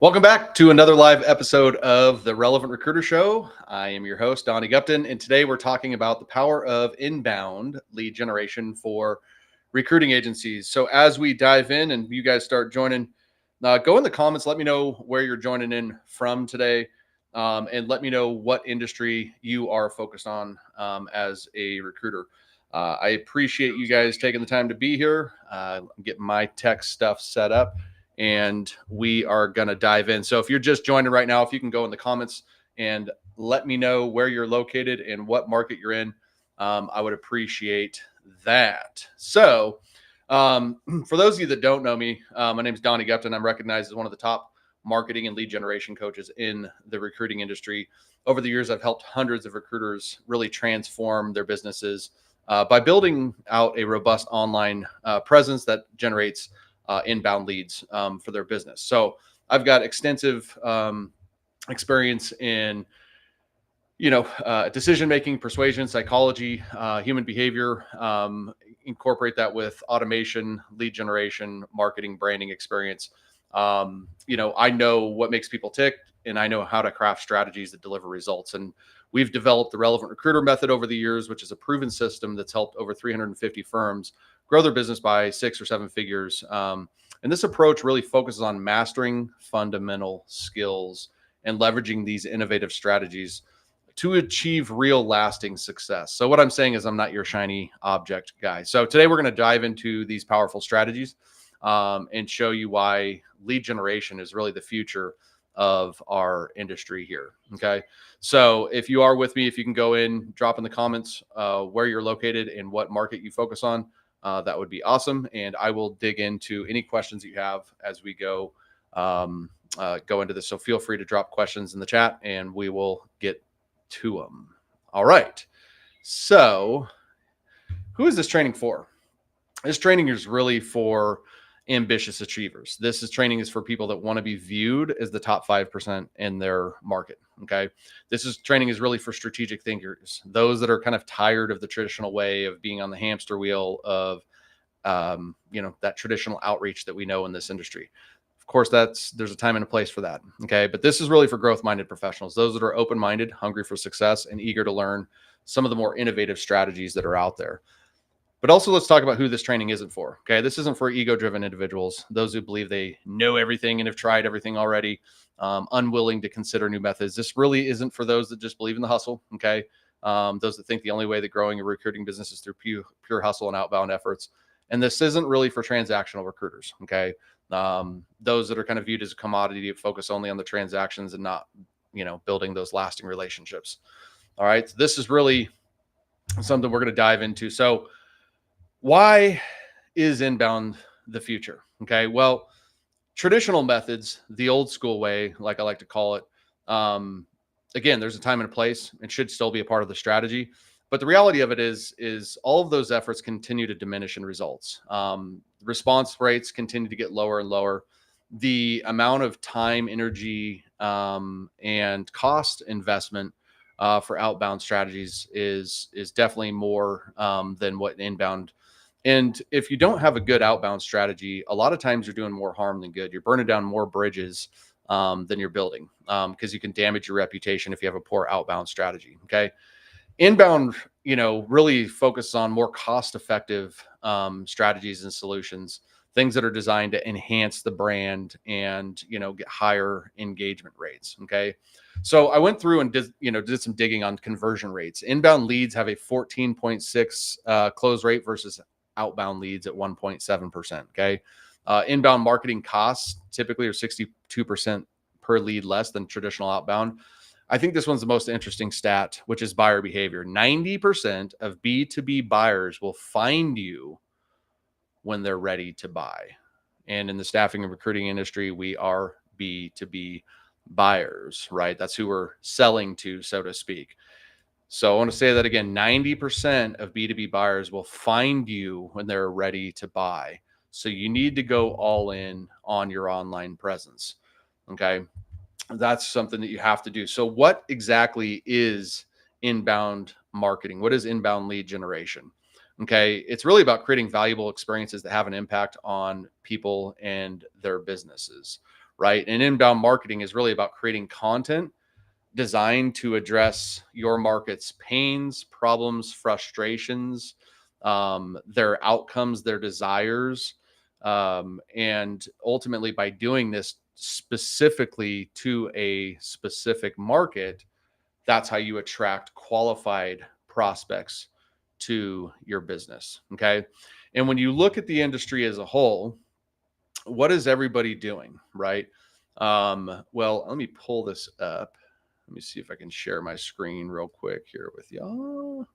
Welcome back to another live episode of the Relevant Recruiter Show. I am your host, Donnie Gupton, and today we're talking about the power of inbound lead generation for recruiting agencies. So, as we dive in and you guys start joining, go in the comments, let me know where you're joining in from today, and let me know what industry you are focused on as a recruiter. I appreciate you guys taking the time to be here. I'm getting my tech stuff set up and we are going to dive in. So if you're just joining right now, if you can go in the comments and let me know where you're located and what market you're in, I would appreciate that. So for those of you that don't know me, my name is Donnie Gupton. I'm recognized as one of the top marketing and lead generation coaches in the recruiting industry. Over the years, I've helped hundreds of recruiters really transform their businesses by building out a robust online presence that generates inbound leads for their business. So I've got extensive experience in, decision making, persuasion, psychology, human behavior. Incorporate that with automation, lead generation, marketing, branding experience. I know what makes people tick, and I know how to craft strategies that deliver results. And we've developed the Relevant Recruiter method over the years, which is a proven system that's helped over 350 firms grow their business by 6 or 7 figures. And this approach really focuses on mastering fundamental skills and leveraging these innovative strategies to achieve real lasting success. So what I'm saying is I'm not your shiny object guy. So today we're going to dive into these powerful strategies and show you why lead generation is really the future of our industry here. Okay. So if you are with me, if you can go in, drop in the comments where you're located and what market you focus on, that would be awesome. And I will dig into any questions that you have as we go into this. So feel free to drop questions in the chat and we will get to them. All right. So who is this training for? This training is really for ambitious achievers. This training is for people that want to be viewed as the top 5% in their market. Okay. Training is really for strategic thinkers, those that are kind of tired of the traditional way of being on the hamster wheel of, that traditional outreach that we know in this industry. Of course, there's a time and a place for that. Okay. But this is really for growth-minded professionals, those that are open-minded, hungry for success, and eager to learn some of the more innovative strategies that are out there. But also let's talk about who this training isn't for. Okay. This isn't for ego-driven individuals, those who believe they know everything and have tried everything already, unwilling to consider new methods. This really isn't for those that just believe in the hustle. Okay. Those that think the only way that growing a recruiting business is through pure hustle and outbound efforts. And this isn't really for transactional recruiters. Okay. Those that are kind of viewed as a commodity, focus only on the transactions and not, building those lasting relationships. All right. So this is really something we're going to dive into. So why is inbound the future? Okay. Well, traditional methods, the old school way, like I like to call it, again, there's a time and a place and should still be a part of the strategy. But the reality of it is all of those efforts continue to diminish in results. Response rates continue to get lower and lower. The amount of time, energy, and cost investment for outbound strategies is definitely more than what inbound. And if you don't have a good outbound strategy, a lot of times you're doing more harm than good. You're burning down more bridges than you're building because you can damage your reputation if you have a poor outbound strategy. Okay. Inbound, really focuses on more cost-effective strategies and solutions, things that are designed to enhance the brand and, get higher engagement rates. Okay. So I went through and did some digging on conversion rates. Inbound leads have a 14.6 close rate versus outbound leads at 1.7%. Okay. Inbound marketing costs typically are 62% per lead less than traditional outbound. I think this one's the most interesting stat, which is buyer behavior. 90% of B2B buyers will find you when they're ready to buy. And in the staffing and recruiting industry, we are B2B buyers, right? That's who we're selling to, so to speak. So I want to say that again, 90% of B2B buyers will find you when they're ready to buy. So you need to go all in on your online presence. Okay. That's something that you have to do. So what exactly is inbound marketing? What is inbound lead generation? Okay. It's really about creating valuable experiences that have an impact on people and their businesses, right? And inbound marketing is really about creating content designed to address your market's pains, problems, frustrations, their outcomes, their desires. And ultimately, by doing this specifically to a specific market, that's how you attract qualified prospects to your business. Okay. And when you look at the industry as a whole, what is everybody doing? Right. Well, let me pull this up. Let me see if I can share my screen real quick here with y'all.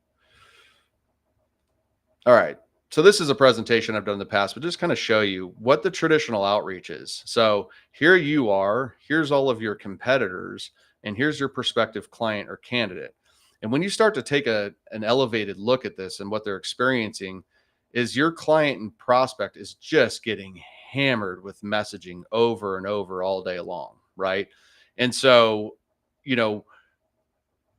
All right. So this is a presentation I've done in the past, but just kind of show you what the traditional outreach is. So here you are, here's all of your competitors, and here's your prospective client or candidate. And when you start to take an elevated look at this and what they're experiencing, is your client and prospect is just getting hammered with messaging over and over all day long, right? And so, you know,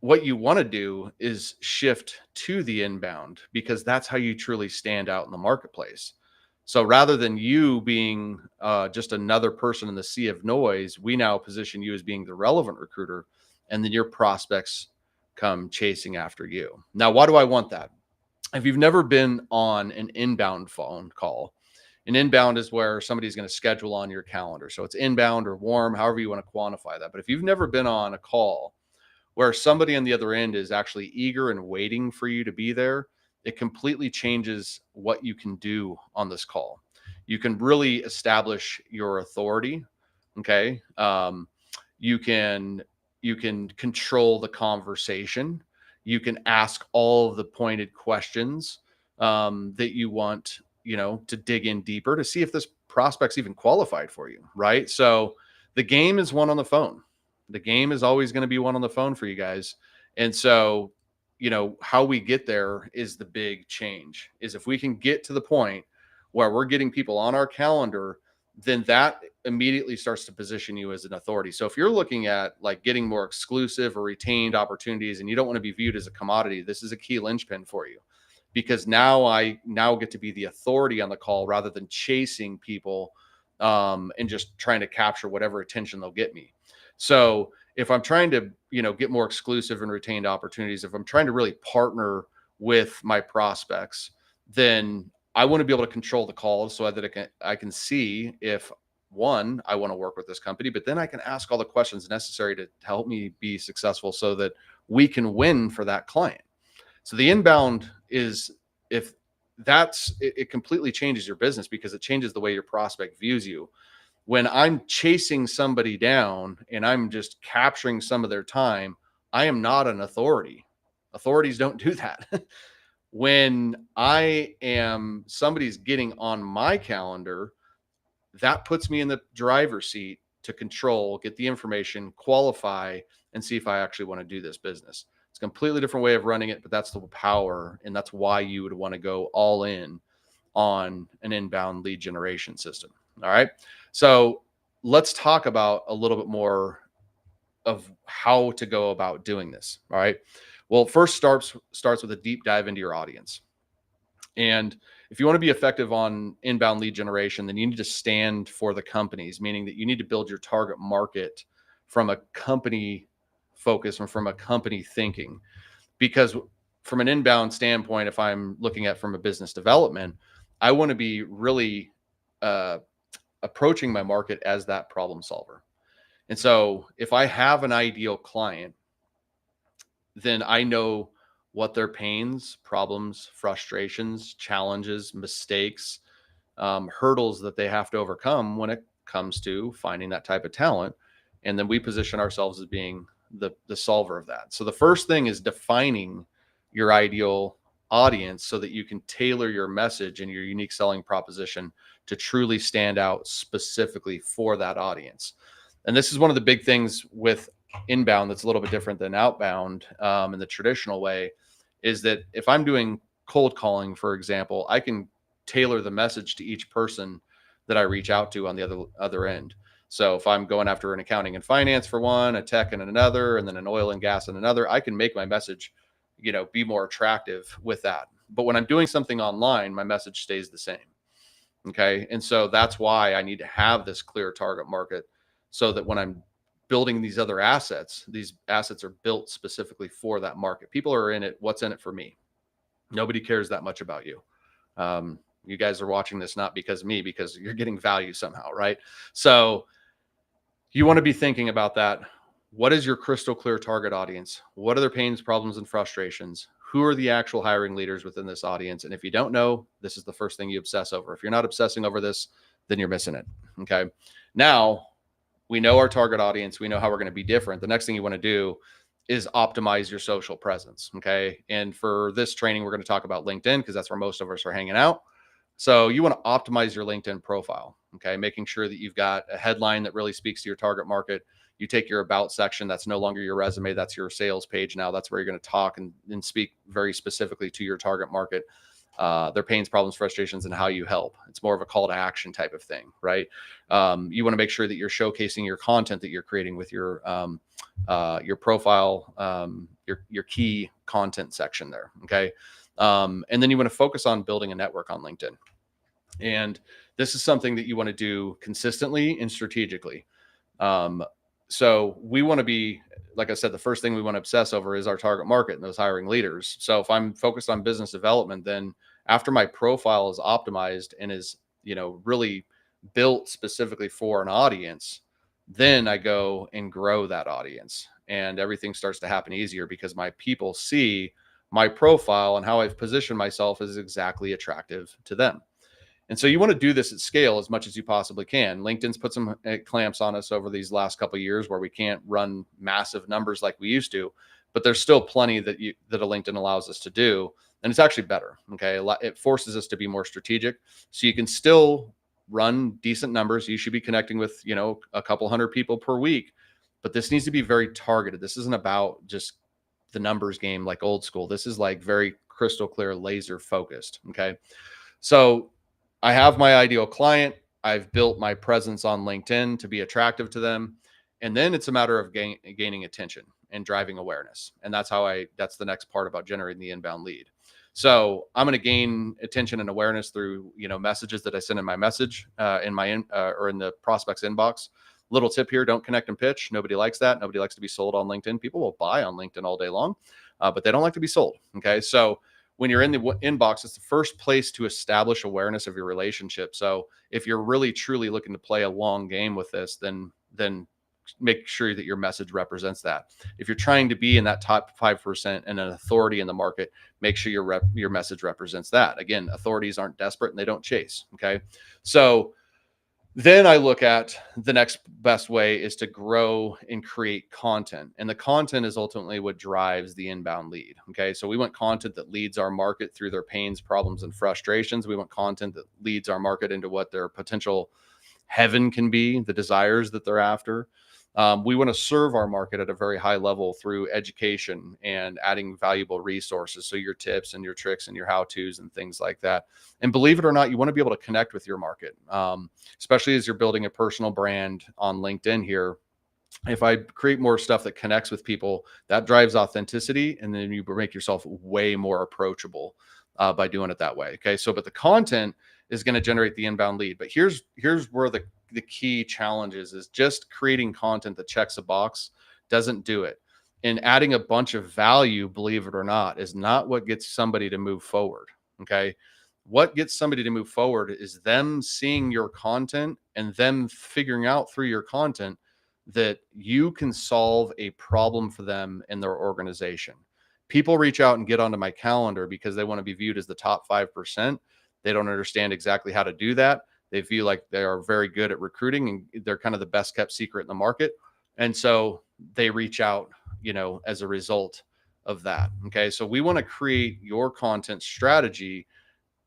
what you want to do is shift to the inbound because that's how you truly stand out in the marketplace. So rather than you being just another person in the sea of noise, we now position you as being the relevant recruiter, and then your prospects come chasing after you. Now, why do I want that? If you've never been on an inbound phone call, an inbound is where somebody's going to schedule on your calendar. So it's inbound or warm, however you want to quantify that. But if you've never been on a call where somebody on the other end is actually eager and waiting for you to be there, it completely changes what you can do on this call. You can really establish your authority. Okay. You can control the conversation. You can ask all of the pointed questions that you want, to dig in deeper to see if this prospect's even qualified for you. Right. So the game is won on the phone. The game is always going to be one on the phone for you guys. And so, how we get there is the big change. Is if we can get to the point where we're getting people on our calendar, then that immediately starts to position you as an authority. So if you're looking at like getting more exclusive or retained opportunities and you don't want to be viewed as a commodity, this is a key linchpin for you, because now I get to be the authority on the call rather than chasing people and just trying to capture whatever attention they'll get me. So if I'm trying to, get more exclusive and retained opportunities, if I'm trying to really partner with my prospects, then I want to be able to control the calls so that I can see if, one, I want to work with this company, but then I can ask all the questions necessary to help me be successful so that we can win for that client. So the inbound is, if it completely changes your business because it changes the way your prospect views you. When I'm chasing somebody down and I'm just capturing some of their time, I am not an authority. Authorities don't do that. When somebody's getting on my calendar, that puts me in the driver's seat to control, get the information, qualify, and see if I actually want to do this business. It's a completely different way of running it, but that's the power. And that's why you would want to go all in on an inbound lead generation system. All right. So let's talk about a little bit more of how to go about doing this. All right. Well, first starts with a deep dive into your audience. And if you want to be effective on inbound lead generation, then you need to stand for the companies, meaning that you need to build your target market from a company focus and from a company thinking. Because from an inbound standpoint, if I'm looking at from a business development, I want to be really approaching my market as that problem solver. And so if I have an ideal client, then I know what their pains, problems, frustrations, challenges, mistakes, hurdles that they have to overcome when it comes to finding that type of talent. And then we position ourselves as being the solver of that. So the first thing is defining your ideal audience so that you can tailor your message and your unique selling proposition to truly stand out specifically for that audience. And this is one of the big things with inbound that's a little bit different than outbound in the traditional way, is that if I'm doing cold calling, for example, I can tailor the message to each person that I reach out to on the other end. So if I'm going after an accounting and finance for one, a tech and another, and then an oil and gas and another, I can make my message, be more attractive with that. But when I'm doing something online, my message stays the same. Okay. And so that's why I need to have this clear target market so that when I'm building these other assets, these assets are built specifically for that market. People are in it. What's in it for me? Nobody cares that much about you. You guys are watching this not because of me, because you're getting value somehow, right? So you want to be thinking about that. What is your crystal clear target audience? What are their pains, problems, and frustrations? Who are the actual hiring leaders within this audience? And if you don't know, this is the first thing you obsess over. If you're not obsessing over this, then you're missing it. Okay. Now we know our target audience. We know how we're going to be different. The next thing you want to do is optimize your social presence. Okay. And for this training, we're going to talk about LinkedIn because that's where most of us are hanging out. So you want to optimize your LinkedIn profile. Okay. Making sure that you've got a headline that really speaks to your target market. You take your about section. That's no longer your resume. That's your sales page now. That's where you're going to talk and speak very specifically to your target market, their pains, problems, frustrations, and how you help. It's more of a call to action type of thing, right? You want to make sure that you're showcasing your content that you're creating with your profile, your key content section there. Okay. And then you want to focus on building a network on LinkedIn. And this is something that you want to do consistently and strategically. So we want to be, like I said, the first thing we want to obsess over is our target market and those hiring leaders. So if I'm focused on business development, then after my profile is optimized and is, really built specifically for an audience, then I go and grow that audience and everything starts to happen easier because my people see my profile and how I've positioned myself is exactly attractive to them. And so you want to do this at scale as much as you possibly can. LinkedIn's put some clamps on us over these last couple of years where we can't run massive numbers like we used to, but there's still plenty that a LinkedIn allows us to do. And it's actually better. Okay. It forces us to be more strategic. So you can still run decent numbers. You should be connecting with, a couple hundred people per week, but this needs to be very targeted. This isn't about just the numbers game like old school. This is like very crystal clear, laser focused. Okay. So I have my ideal client. I've built my presence on LinkedIn to be attractive to them. And then it's a matter of gaining attention and driving awareness. And that's that's the next part about generating the inbound lead. So I'm going to gain attention and awareness through, messages that I send in my message or in the prospect's inbox. Little tip here, don't connect and pitch. Nobody likes that. Nobody likes to be sold on LinkedIn. People will buy on LinkedIn all day long, but they don't like to be sold. Okay. So when you're in the inbox, it's the first place to establish awareness of your relationship. So if you're really truly looking to play a long game with this, then make sure that your message represents that. If you're trying to be in that top 5% and an authority in the market, make sure your message represents that. Again, authorities aren't desperate and they don't chase. Okay. So then I look at the next best way is to grow and create content. And the content is ultimately what drives the inbound lead. Okay. So we want content that leads our market through their pains, problems, and frustrations. We want content that leads our market into what their potential heaven can be, the desires that they're after. We want to serve our market at a very high level through education and adding valuable resources. So your tips and your tricks and your how-tos and things like that. And believe it or not, you want to be able to connect with your market, especially as you're building a personal brand on LinkedIn here. If I create more stuff that connects with people, that drives authenticity. And then you make yourself way more approachable by doing it that way. Okay. So, but the content is going to generate the inbound lead. But here's where the key challenge is just creating content that checks a box doesn't do it. And adding a bunch of value, believe it or not, is not what gets somebody to move forward. Okay. What gets somebody to move forward is them seeing your content and them figuring out through your content that you can solve a problem for them in their organization. People reach out and get onto my calendar because they want to be viewed as the top 5%. They don't understand exactly how to do that. They feel like they are very good at recruiting and they're kind of the best kept secret in the market. And so they reach out, as a result of that. Okay. So we want to create your content strategy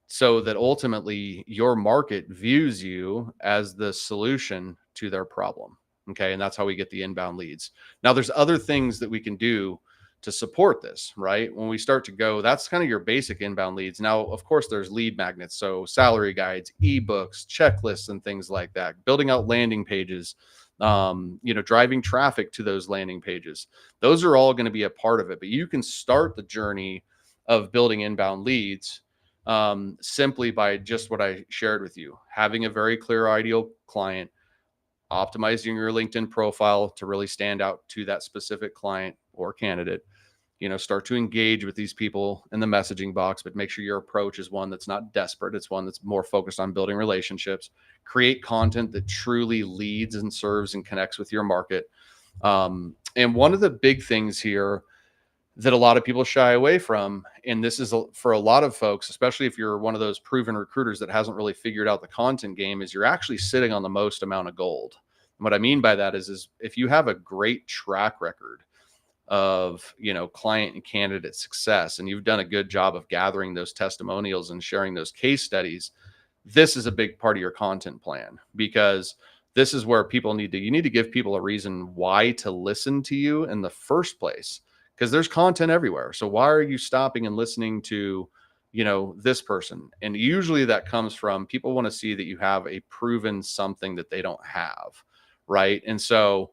so that ultimately your market views you as the solution to their problem. Okay. And that's how we get the inbound leads. Now there's other things that we can do to support this, right? When we start to go, that's kind of your basic inbound leads. Now, of course, there's lead magnets. So salary guides, ebooks, checklists, and things like that, building out landing pages, driving traffic to those landing pages. Those are all going to be a part of it, but you can start the journey of building inbound leads simply by just what I shared with you, having a very clear ideal client, optimizing your LinkedIn profile to really stand out to that specific client or candidate. Start to engage with these people in the messaging box, but make sure your approach is one that's not desperate. It's one that's more focused on building relationships. Create content that truly leads and serves and connects with your market. And one of the big things here that a lot of people shy away from, and this is for a lot of folks, especially if you're one of those proven recruiters that hasn't really figured out the content game, is you're actually sitting on the most amount of gold. And what I mean by that is if you have a great track record of client and candidate success, and you've done a good job of gathering those testimonials and sharing those case studies, this is a big part of your content plan, because this is where you need to give people a reason why to listen to you in the first place, because there's content everywhere. So why are you stopping and listening to this person? And usually that comes from people want to see that you have a proven something that they don't have, right? And so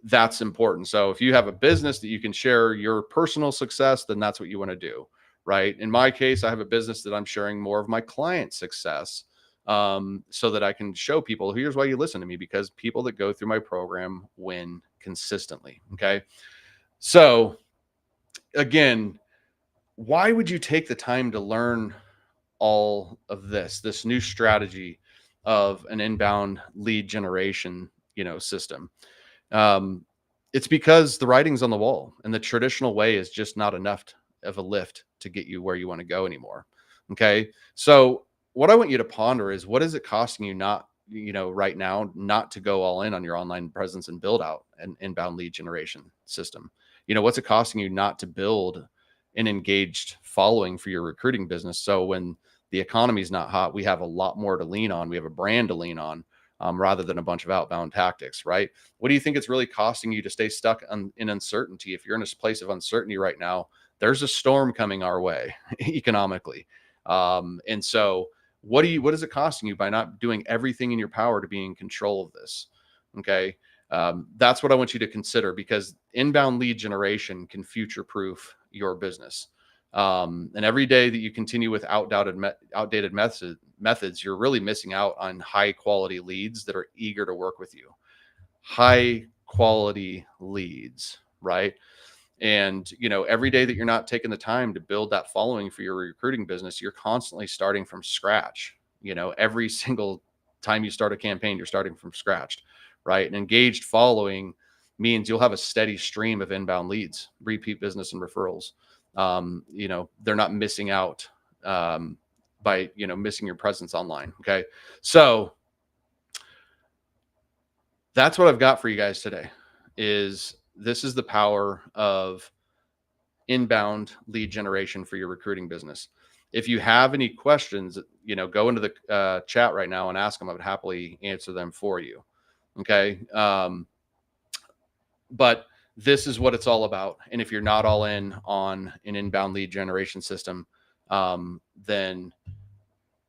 that's important. So if you have a business that you can share your personal success, then that's what you want to do, right? In my case, I have a business that I'm sharing more of my client success, so that I can show people, here's why you listen to me, because people that go through my program win consistently. Okay. So again, why would you take the time to learn all of this new strategy of an inbound lead generation, system? Um, it's because the writing's on the wall, and the traditional way is just not enough of a lift to get you where you want to go anymore. Okay. So what I want you to ponder is, what is it costing you right now, not to go all in on your online presence and build out an inbound lead generation system? What's it costing you not to build an engaged following for your recruiting business? So when the economy is not hot, we have a lot more to lean on. We have a brand to lean on, rather than a bunch of outbound tactics, right? What do you think it's really costing you to stay stuck in uncertainty? If you're in a place of uncertainty right now, there's a storm coming our way economically. And so what is it costing you by not doing everything in your power to be in control of this? Okay. That's what I want you to consider, because inbound lead generation can future proof your business. And every day that you continue with outdated methods, you're really missing out on high quality leads that are eager to work with you. High quality leads, right? And every day that you're not taking the time to build that following for your recruiting business, you're constantly starting from scratch. Every single time you start a campaign, you're starting from scratch, right? An engaged following means you'll have a steady stream of inbound leads, repeat business, and referrals. They're not missing out, by missing your presence online. Okay. So that's what I've got for you guys today. This is the power of inbound lead generation for your recruiting business. If you have any questions, go into the chat right now and ask them. I would happily answer them for you. Okay. But this is what it's all about. And if you're not all in on an inbound lead generation system, then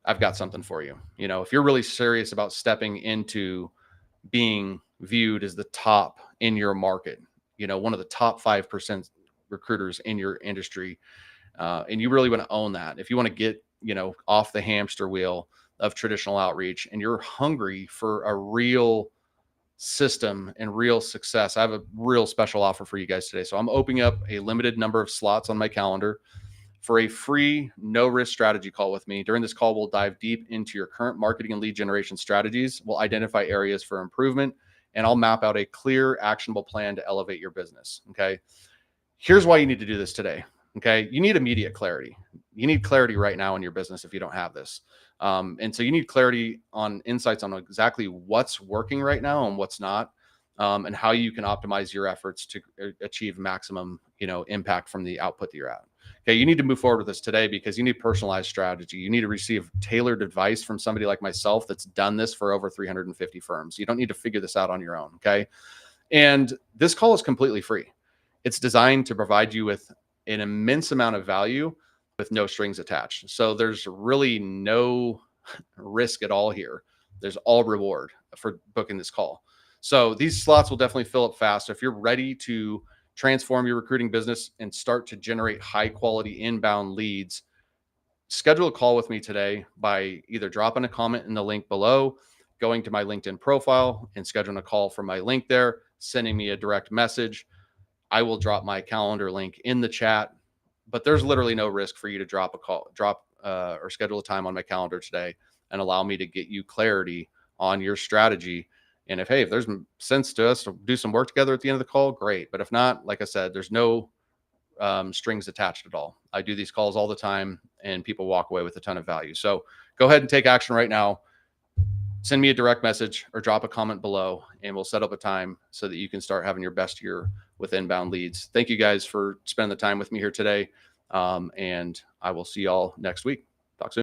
I've got something for you. If you're really serious about stepping into being viewed as the top in your market, one of the top 5% recruiters in your industry, and you really want to own that. If you want to get, off the hamster wheel of traditional outreach, and you're hungry for a real system and real success, I have a real special offer for you guys today. So I'm opening up a limited number of slots on my calendar for a free, no risk strategy call with me. During this call, we'll dive deep into your current marketing and lead generation strategies. We'll identify areas for improvement, and I'll map out a clear, actionable plan to elevate your business. Okay. Here's why you need to do this today. Okay. You need immediate clarity. You need clarity right now in your business if you don't have this. And so you need clarity on insights on exactly what's working right now and what's not, and how you can optimize your efforts to achieve maximum, impact from the output that you're at. Okay. You need to move forward with this today, because you need personalized strategy. You need to receive tailored advice from somebody like myself that's done this for over 350 firms. You don't need to figure this out on your own. Okay. And this call is completely free. It's designed to provide you with an immense amount of value with no strings attached. So there's really no risk at all here. There's all reward for booking this call. So these slots will definitely fill up fast. If you're ready to transform your recruiting business and start to generate high quality inbound leads, schedule a call with me today by either dropping a comment in the link below, going to my LinkedIn profile and scheduling a call from my link there, sending me a direct message. I will drop my calendar link in the chat, but there's literally no risk for you to or schedule a time on my calendar today and allow me to get you clarity on your strategy. And if there's sense to us to do some work together at the end of the call, great. But if not, like I said, there's no strings attached at all. I do these calls all the time and people walk away with a ton of value. So go ahead and take action right now. Send me a direct message or drop a comment below, and we'll set up a time so that you can start having your best year with inbound leads. Thank you guys for spending the time with me here today. And I will see y'all next week.